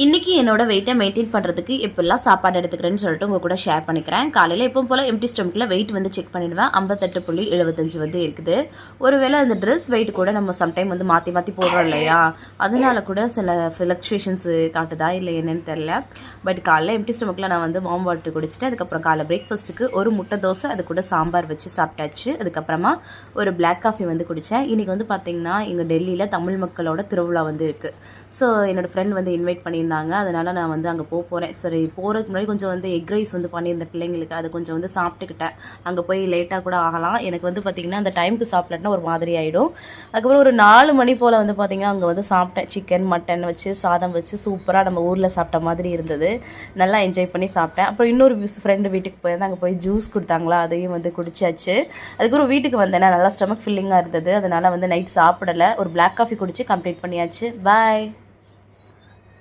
இன்றைக்கி என்னோட வெயிட்டை மெயின்டைன் பண்ணுறதுக்கு எப்படிலாம் சாப்பாடு எடுத்துக்கிறேன்னு சொல்லிட்டு உங்கள் கூட ஷேர் பண்ணிக்கிறேன். காலையில் எப்பவும் போல் எம்டி ஸ்டொமக்கில் வெயிட் வந்து செக் பண்ணிவிடுவேன். 58.75 வந்து இருக்குது. ஒருவேளை அந்த ட்ரெஸ் வெயிட் கூட நம்ம சம்டைம் வந்து மாற்றி மாற்றி போடுறோம் இல்லையா, அதனால கூட சில ஃப்ளக்சுவேஷன்ஸு காட்டுதா இல்லை என்னென்னு தெரில. பட் காலையில் எம்டி ஸ்டொமக்கில் நான் வந்து வார்ம் வாட்டர் குடிச்சிட்டு அதுக்கப்புறம் காலைல பிரேக்ஃபாஸ்ட்டுக்கு ஒரு முட்டை தோசை, அது கூட சாம்பார் வச்சு சாப்பிட்டாச்சு. அதுக்கப்புறமா ஒரு பிளாக் காஃபி வந்து குடித்தேன். இன்றைக்கி வந்து பார்த்திங்கன்னா எங்கள் டெல்லியில் தமிழ் மக்களோட திருவிழா வந்து இருக்குது. ஸோ என்னோடய ஃப்ரெண்ட் வந்து இன்வைட் பண்ணியிருந்தாங்க. அதனால் நான் வந்து அங்கே போகிறேன். சரி, போகிறதுக்கு முன்னாடி கொஞ்சம் வந்து எக் ரைஸ் வந்து பண்ணியிருந்தேன் பிள்ளைங்களுக்கு. அதை கொஞ்சம் வந்து சாப்பிட்டுக்கிட்டேன். அங்கே போய் லேட்டாக கூட ஆகலாம். எனக்கு வந்து பார்த்திங்கன்னா அந்த டைமுக்கு சாப்பிட்லன்னா ஒரு மாதிரி ஆகிடும். அதுக்கப்புறம் ஒரு 4 மணி போல் வந்து பார்த்திங்கன்னா அங்கே வந்து சாப்பிட்டேன். சிக்கன் மட்டன் வச்சு சாதம் வச்சு சூப்பராக நம்ம ஊரில் சாப்பிட்ட மாதிரி இருந்தது. நல்லா என்ஜாய் பண்ணி சாப்பிட்டேன். அப்புறம் இன்னொரு ஃப்ரெண்டு வீட்டுக்கு போயிருந்தேன். அங்கே போய் ஜூஸ் கொடுத்தாங்களா, அதையும் வந்து குடிச்சாச்சு. அதுக்கப்புறம் வீட்டுக்கு வந்தேன்னா நல்லா ஸ்டமக் ஃபில்லிங்காக இருந்தது. அதனால் வந்து நைட் சாப்பிடலை. ஒரு பிளாக் காஃபி குடித்து கம்ப்ளீட் பண்ணியாச்சு. பாய்.